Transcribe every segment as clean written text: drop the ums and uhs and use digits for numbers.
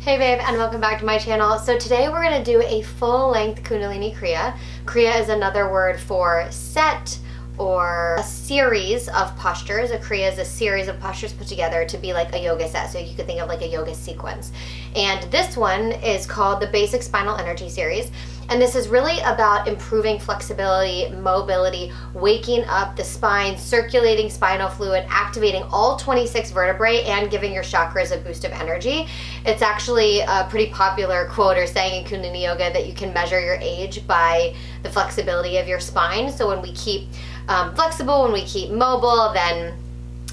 Hey babe, and welcome back to my channel. So today we're going to do a full-length Kundalini Kriya. Kriya is another word for set or a series of postures. A Kriya is a series of postures put together to be like a yoga set. So you could think of like a yoga sequence. And this one is called the Basic Spinal Energy Series. And this is really about improving flexibility, mobility, waking up the spine, circulating spinal fluid, activating all 26 vertebrae, and giving your chakras a boost of energy. It's actually a pretty popular quote or saying in Kundalini Yoga that you can measure your age by the flexibility of your spine. So when we keep flexible, when we keep mobile, then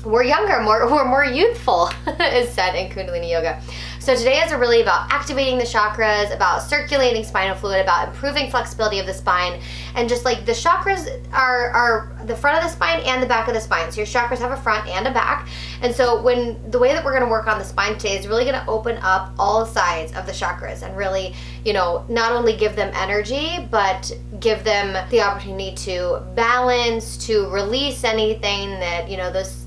we're younger, we're more youthful, is said in Kundalini Yoga. So today is really about activating the chakras, about circulating spinal fluid, about improving flexibility of the spine, and just like the chakras are the front of the spine and the back of the spine. So your chakras have a front and a back. And so the way that we're going to work on the spine today is really going to open up all sides of the chakras and really, not only give them energy, but give them the opportunity to balance, to release anything that,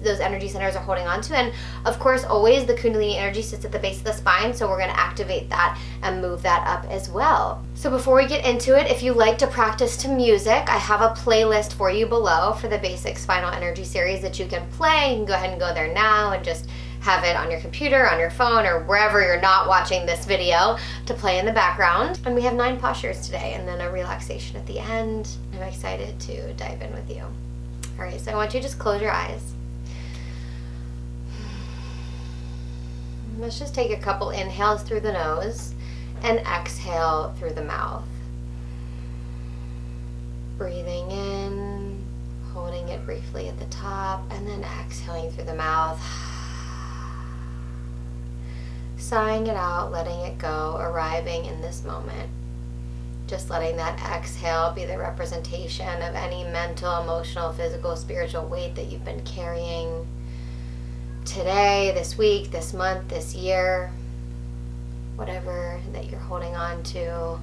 those energy centers are holding on to. And of course, always the Kundalini energy sits at the base of the spine, so we're going to activate that and move that up as well. So before we get into it, if you like to practice to music, I have a playlist for you below for the Basic Spinal Energy Series that you can play. You can go ahead and go there now and just have it on your computer, on your phone, or wherever you're not watching this video to play in the background. And we have 9 postures today and then a relaxation at the end. I'm excited to dive in with you. All right, so I want you to just close your eyes. Let's just take a couple inhales through the nose and exhale through the mouth. Breathing in, holding it briefly at the top, and then exhaling through the mouth. Sighing it out, letting it go, arriving in this moment. Just letting that exhale be the representation of any mental, emotional, physical, spiritual weight that you've been carrying today, this week, this month, this year, whatever that you're holding on to,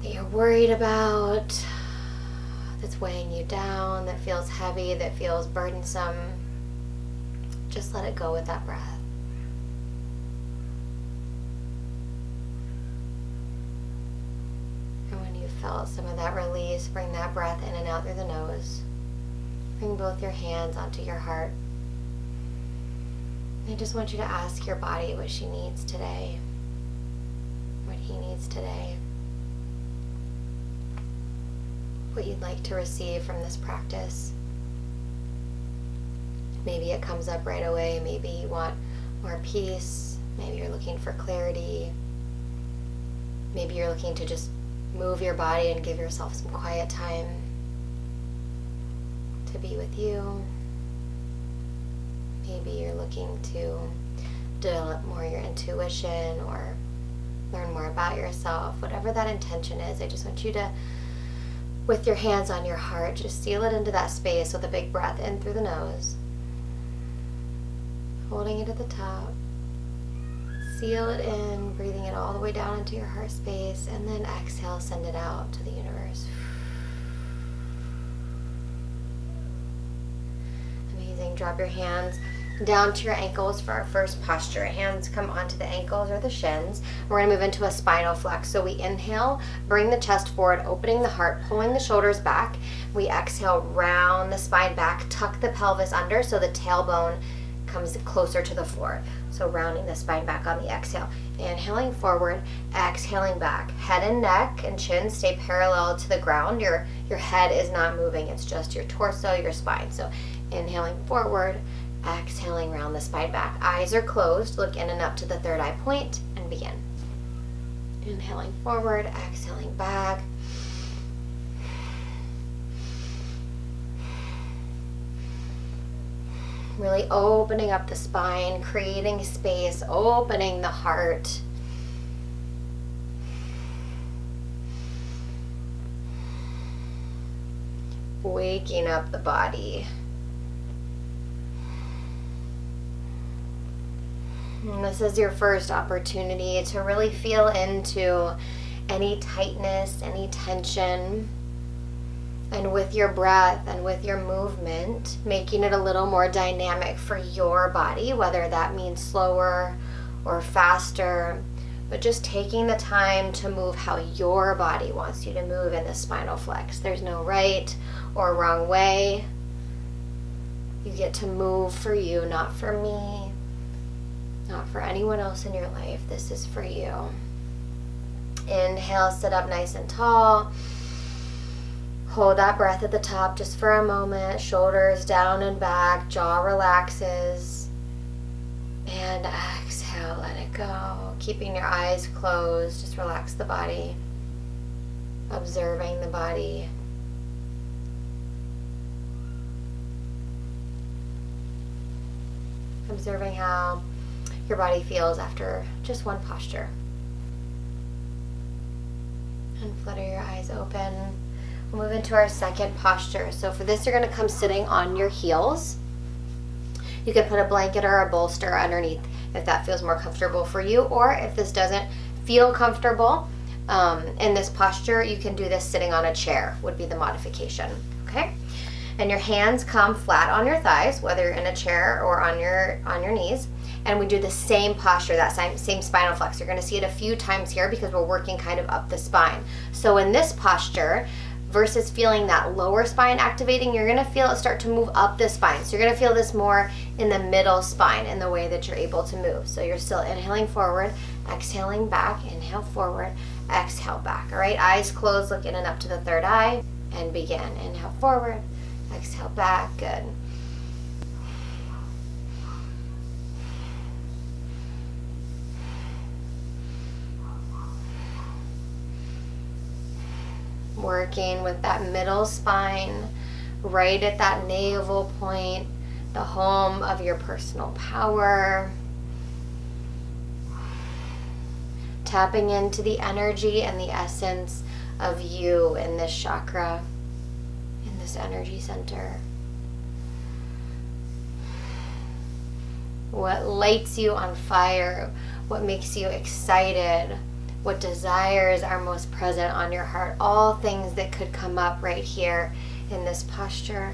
that you're worried about, that's weighing you down, that feels heavy, that feels burdensome. Just let it go with that breath. And when you felt some of that release, bring that breath in and out through the nose. Bring both your hands onto your heart. I just want you to ask your body what she needs today, what he needs today, what you'd like to receive from this practice. Maybe it comes up right away. Maybe you want more peace. Maybe you're looking for clarity. Maybe you're looking to just move your body and give yourself some quiet time to be with you. Maybe you're looking to develop more your intuition or learn more about yourself. Whatever that intention is, I just want you to, with your hands on your heart, just seal it into that space with a big breath in through the nose. Holding it at the top. Seal it in, breathing it all the way down into your heart space, and then exhale, send it out to the universe. Drop your hands down to your ankles for our first posture. Hands come onto the ankles or the shins. We're going to move into a spinal flex. So we inhale, bring the chest forward, opening the heart, pulling the shoulders back. We exhale, round the spine back, tuck the pelvis under so the tailbone comes closer to the floor. So rounding the spine back on the exhale. Inhaling forward, exhaling back. Head and neck and chin stay parallel to the ground. Your head is not moving. It's just your torso, your spine. So inhaling forward, exhaling round the spine back. Eyes are closed. Look in and up to the third eye point and begin. Inhaling forward, exhaling back. Really opening up the spine, creating space, opening the heart. Waking up the body. And this is your first opportunity to really feel into any tightness, any tension. And with your breath and with your movement, making it a little more dynamic for your body, whether that means slower or faster, but just taking the time to move how your body wants you to move in the spinal flex. There's no right or wrong way. You get to move for you, not for me, not for anyone else in your life. This is for you. Inhale, sit up nice and tall. Hold that breath at the top just for a moment. Shoulders down and back, jaw relaxes. And exhale, let it go. Keeping your eyes closed, just relax the body. Observing the body. Observing how your body feels after just one posture. And flutter your eyes open. We'll move into our second posture. So for this, you're going to come sitting on your heels. You can put a blanket or a bolster underneath if that feels more comfortable for you, or if this doesn't feel comfortable in this posture, you can do this sitting on a chair, would be the modification, okay? And your hands come flat on your thighs, whether you're in a chair or on your knees. And we do the same posture, that same spinal flex. You're going to see it a few times here because we're working kind of up the spine. So in this posture, versus feeling that lower spine activating, you're going to feel it start to move up the spine. So you're going to feel this more in the middle spine in the way that you're able to move. So you're still inhaling forward, exhaling back, inhale forward, exhale back. All right, eyes closed, look in and up to the third eye, and begin. Inhale forward, exhale back, good. Working with that middle spine, right at that navel point, the home of your personal power. Tapping into the energy and the essence of you in this chakra, in this energy center. What lights you on fire, what makes you excited, what desires are most present on your heart, all things that could come up right here in this posture.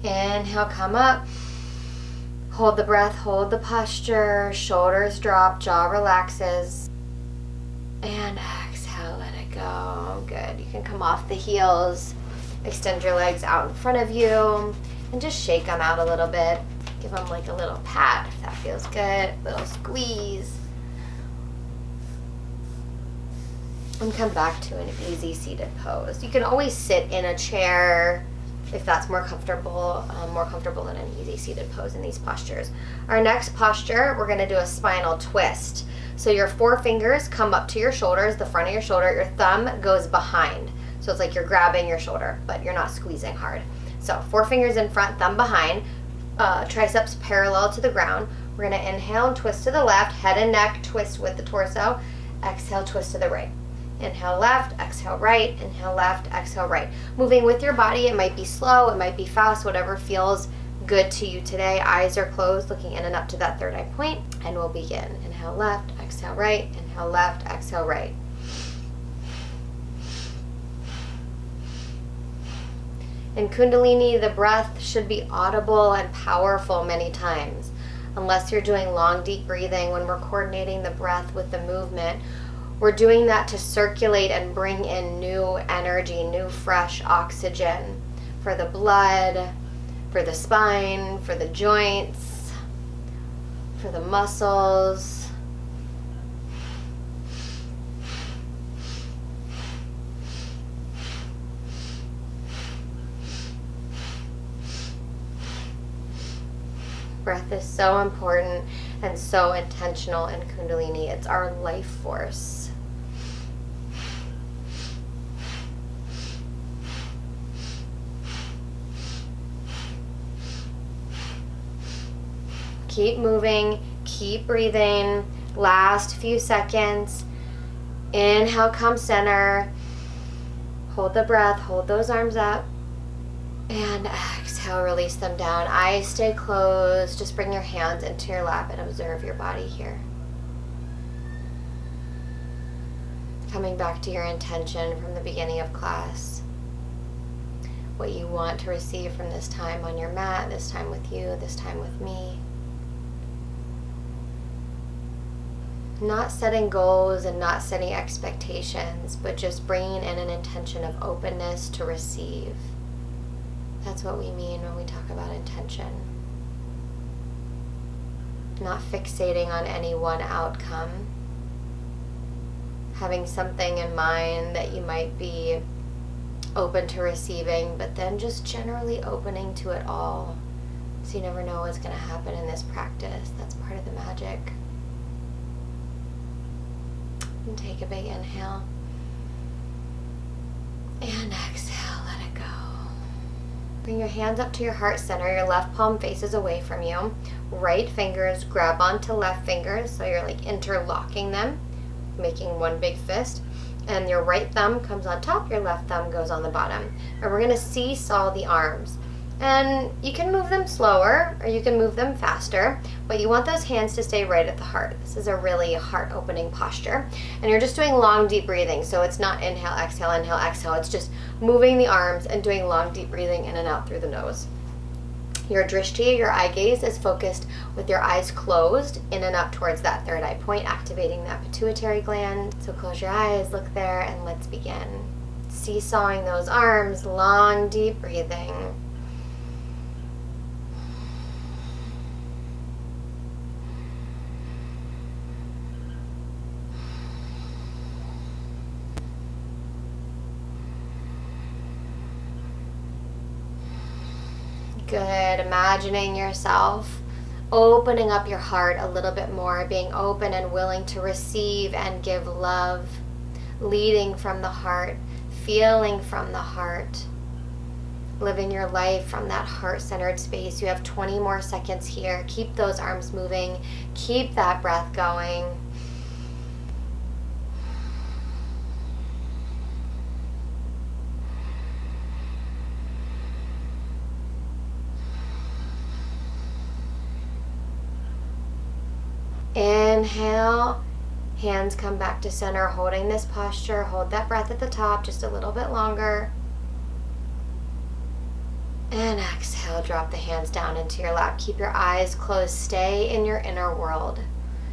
Inhale, come up. Hold the breath, hold the posture, shoulders drop, jaw relaxes. And exhale, let it go. Good. You can come off the heels, extend your legs out in front of you, and just shake them out a little bit. Give them like a little pat if that feels good, little squeeze. And come back to an easy seated pose. You can always sit in a chair if that's more comfortable than an easy seated pose in these postures. Our next posture, we're gonna do a spinal twist. So your forefingers come up to your shoulders, the front of your shoulder, your thumb goes behind. So it's like you're grabbing your shoulder, but you're not squeezing hard. So forefingers in front, thumb behind, triceps parallel to the ground. We're gonna inhale and twist to the left, head and neck twist with the torso. Exhale, twist to the right. Inhale left, exhale right, inhale left, exhale right. Moving with your body, it might be slow, it might be fast, whatever feels good to you today. Eyes are closed, looking in and up to that third eye point, and we'll begin. Inhale left, exhale right, inhale left, exhale right. In Kundalini, the breath should be audible and powerful many times. Unless you're doing long, deep breathing, when we're coordinating the breath with the movement, we're doing that to circulate and bring in new energy, new fresh oxygen for the blood, for the spine, for the joints, for the muscles. Breath is so important and so intentional in Kundalini. It's our life force. Keep moving, keep breathing. Last few seconds. Inhale, come center. Hold the breath, hold those arms up. And exhale, release them down. Eyes stay closed. Just bring your hands into your lap and observe your body here. Coming back to your intention from the beginning of class. What you want to receive from this time on your mat, this time with you, this time with me. Not setting goals and not setting expectations, but just bringing in an intention of openness to receive. That's what we mean when we talk about intention. Not fixating on any one outcome. Having something in mind that you might be open to receiving, but then just generally opening to it all. So you never know what's going to happen in this practice. That's part of the magic. And take a big inhale. And exhale, let it go. Bring your hands up to your heart center. Your left palm faces away from you. Right fingers grab onto left fingers, so you're like interlocking them, making one big fist. And your right thumb comes on top, your left thumb goes on the bottom. And we're going to seesaw the arms. And you can move them slower or you can move them faster, but you want those hands to stay right at the heart. This is a really heart-opening posture. And you're just doing long, deep breathing. So it's not inhale, exhale, inhale, exhale. It's just moving the arms and doing long, deep breathing in and out through the nose. Your drishti, your eye gaze, is focused with your eyes closed in and up towards that third eye point, activating that pituitary gland. So close your eyes, look there, and let's begin. Seesawing those arms, long, deep breathing. Good. Imagining yourself opening up your heart a little bit more, being open and willing to receive and give love, leading from the heart, feeling from the heart, living your life from that heart-centered space. You have 20 more seconds here. Keep those arms moving. Keep that breath going. Inhale, hands come back to center, holding this posture. Hold that breath at the top just a little bit longer. And exhale, drop the hands down into your lap. Keep your eyes closed. Stay in your inner world.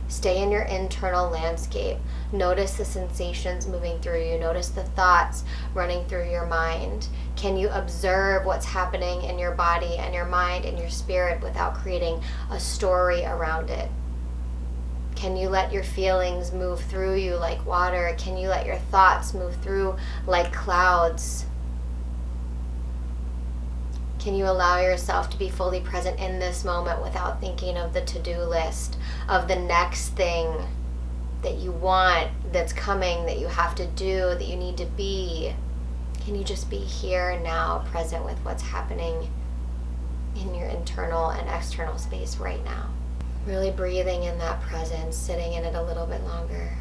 Stay in your internal landscape. Notice the sensations moving through you. Notice the thoughts running through your mind. Can you observe what's happening in your body and your mind and your spirit without creating a story around it? Can you let your feelings move through you like water? Can you let your thoughts move through like clouds? Can you allow yourself to be fully present in this moment without thinking of the to-do list, of the next thing that you want, that's coming, that you have to do, that you need to be? Can you just be here now, present with what's happening in your internal and external space right now? Really breathing in that presence, sitting in it a little bit longer.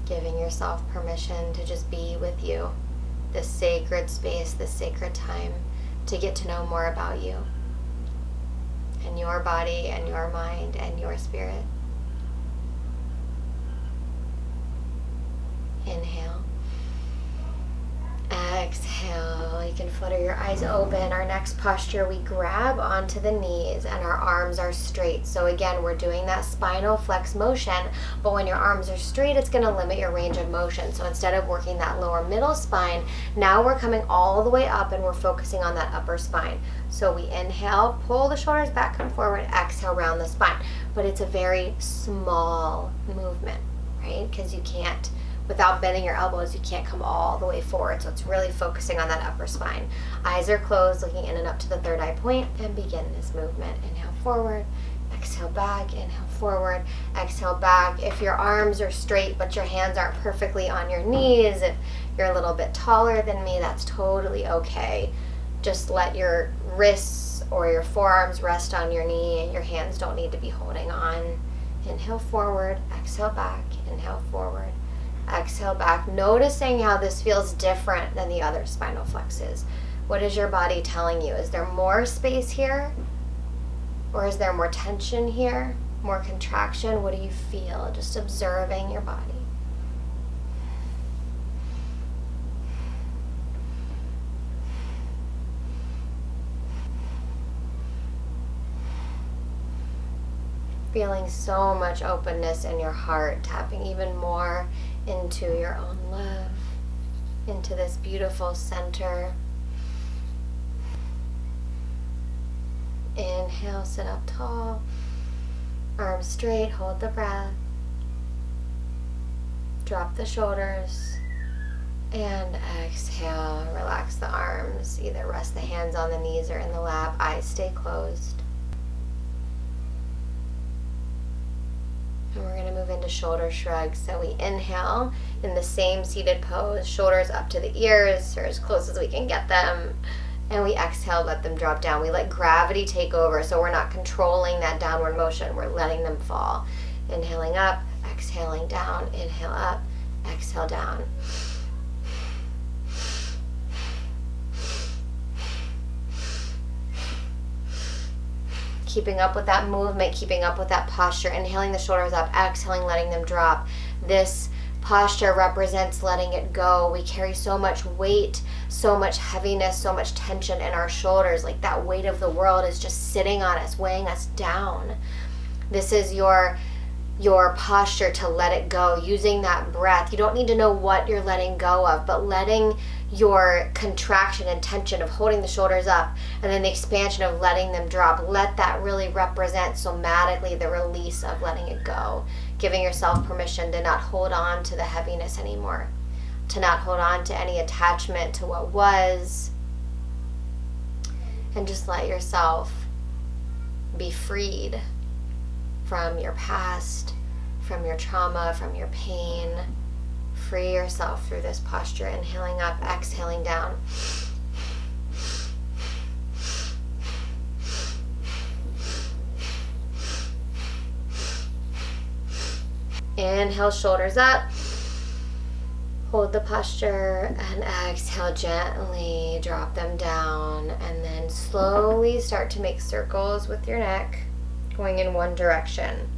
Giving yourself permission to just be with you. This sacred space, this sacred time, to get to know more about you and your body and your mind and your spirit. Inhale. Exhale. You can flutter your eyes open. Our next posture, we grab onto the knees and our arms are straight. So again, we're doing that spinal flex motion, but when your arms are straight, it's going to limit your range of motion. So instead of working that lower middle spine, now we're coming all the way up and we're focusing on that upper spine. So we inhale, pull the shoulders back, come forward, exhale, round the spine. But it's a very small movement, right? Because you can't, without bending your elbows, you can't come all the way forward. So it's really focusing on that upper spine. Eyes are closed, looking in and up to the third eye point, and begin this movement. Inhale forward, exhale back, inhale forward, exhale back. If your arms are straight but your hands aren't perfectly on your knees, if you're a little bit taller than me, that's totally okay. Just let your wrists or your forearms rest on your knee and your hands don't need to be holding on. Inhale forward, exhale back, inhale forward, exhale back, noticing how this feels different than the other spinal flexes. What is your body telling you? Is there more space here? Or is there more tension here? more contraction? What do you feel? Just observing your body. Feeling so much openness in your heart, tapping even more into your own love, into this beautiful center. Inhale, sit up tall, arms straight, hold the breath. Drop the shoulders, and exhale, relax the arms. Either rest the hands on the knees or in the lap, eyes stay closed. And we're going to move into shoulder shrugs. So we inhale in the same seated pose, shoulders up to the ears or as close as we can get them. And we exhale, let them drop down. We let gravity take over, so we're not controlling that downward motion. We're letting them fall. Inhaling up, exhaling down. Inhale up, exhale down. Keeping up with that movement, keeping up with that posture, inhaling the shoulders up, exhaling, letting them drop. This posture represents letting it go. We carry so much weight, so much heaviness, so much tension in our shoulders, like that weight of the world is just sitting on us, weighing us down. This is your posture to let it go, using that breath. You don't need to know what you're letting go of, but letting your contraction and tension of holding the shoulders up and then the expansion of letting them drop, let that really represent somatically the release of letting it go, giving yourself permission to not hold on to the heaviness anymore, to not hold on to any attachment to what was, and just let yourself be freed from your past, from your trauma, from your pain. Free yourself through this posture, inhaling up, exhaling down. Inhale, shoulders up. Hold the posture and exhale, gently drop them down, and then slowly start to make circles with your neck, going in one direction,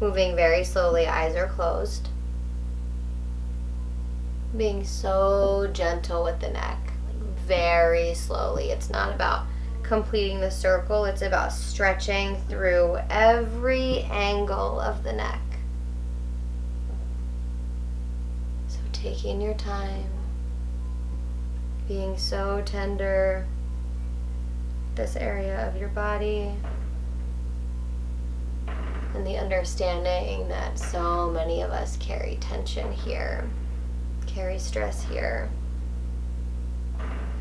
moving very slowly, eyes are closed. Being so gentle with the neck, very slowly. It's not about completing the circle, it's about stretching through every angle of the neck. So taking your time, being so tender, this area of your body, and the understanding that so many of us carry tension here, carry stress here,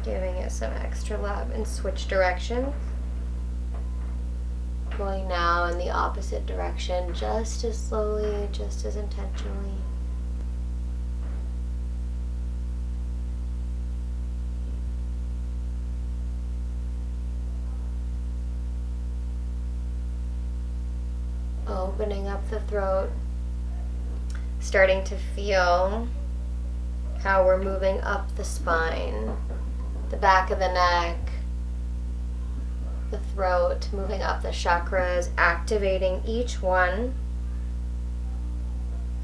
giving it some extra love, and switch directions. Going now in the opposite direction, just as slowly, just as intentionally. Opening up the throat, starting to feel how we're moving up the spine, the back of the neck, the throat, moving up the chakras, activating each one.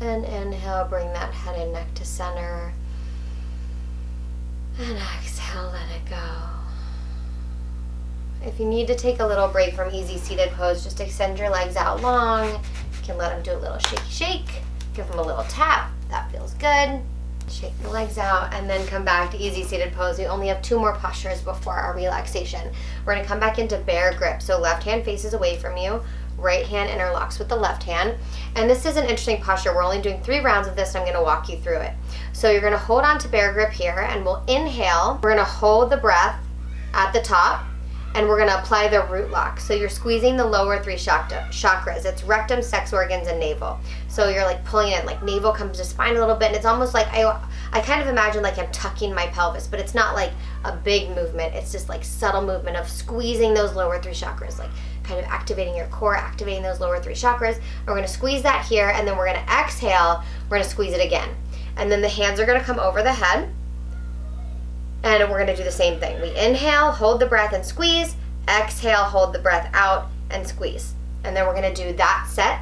And inhale, bring that head and neck to center. And exhale, let it go. If you need to take a little break from easy seated pose, just extend your legs out long. You can let them do a little shaky shake. Give them a little tap. That feels good. Shake the legs out and then come back to easy seated pose. We only have 2 more postures before our relaxation. We're going to come back into bear grip. So left hand faces away from you, right hand interlocks with the left hand. And this is an interesting posture. We're only doing 3 rounds of this, and I'm going to walk you through it. So you're going to hold on to bear grip here, and we'll inhale. We're going to hold the breath at the top, and we're going to apply the root lock. So you're squeezing the lower 3 chakras. It's rectum, sex organs, and navel. So you're like pulling in, like navel comes to spine a little bit, and it's almost like I kind of imagine like I'm tucking my pelvis, but it's not like a big movement. It's just like subtle movement of squeezing those lower 3 chakras, like kind of activating your core, activating those lower 3 chakras. And we're going to squeeze that here, and then we're going to exhale. We're going to squeeze it again. And then the hands are going to come over the head. And we're going to do the same thing. We inhale, hold the breath and squeeze. Exhale, hold the breath out and squeeze. And then we're going to do that set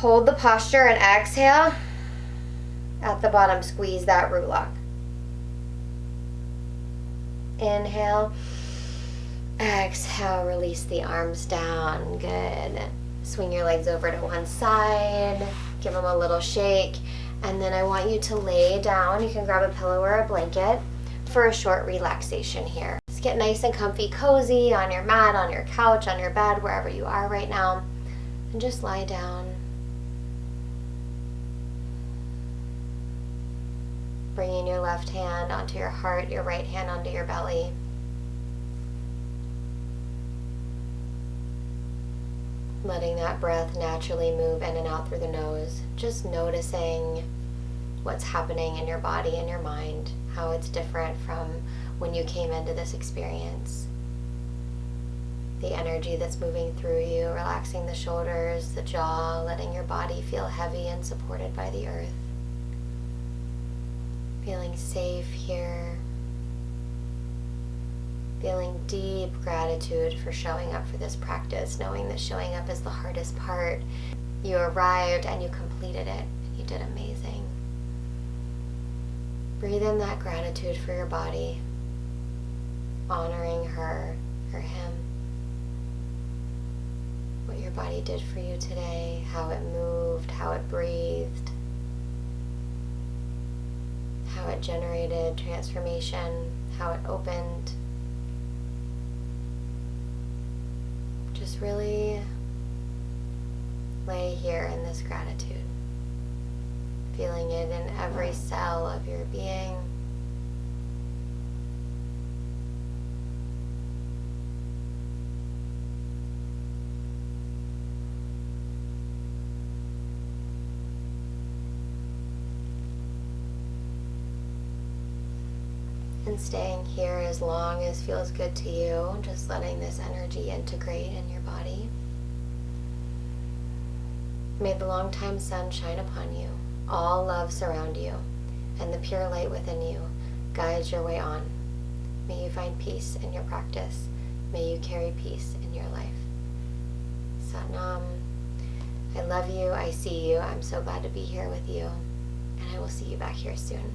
Hold the posture and exhale. At the bottom, squeeze that root lock. Inhale. Exhale, release the arms down. Good. Swing your legs over to one side. Give them a little shake. And then I want you to lay down. You can grab a pillow or a blanket for a short relaxation here. Just get nice and comfy, cozy on your mat, on your couch, on your bed, wherever you are right now. And just lie down. Bringing your left hand onto your heart, your right hand onto your belly. Letting that breath naturally move in and out through the nose. Just noticing what's happening in your body and your mind, how it's different from when you came into this experience. The energy that's moving through you, relaxing the shoulders, the jaw, letting your body feel heavy and supported by the earth. Feeling safe here. Feeling deep gratitude for showing up for this practice, knowing that showing up is the hardest part. You arrived and you completed it, and you did amazing. Breathe in that gratitude for your body, honoring her or him, what your body did for you today, how it moved, how it breathed, how it generated transformation, how it opened. Just really lay here in this gratitude, feeling it in every cell of your being. And staying here as long as feels good to you, just letting this energy integrate in your body. May the long-time sun shine upon you, all love surround you, and the pure light within you guides your way on. May you find peace in your practice. May you carry peace in your life. Satnam. I love you. I see you. I'm so glad to be here with you. And I will see you back here soon.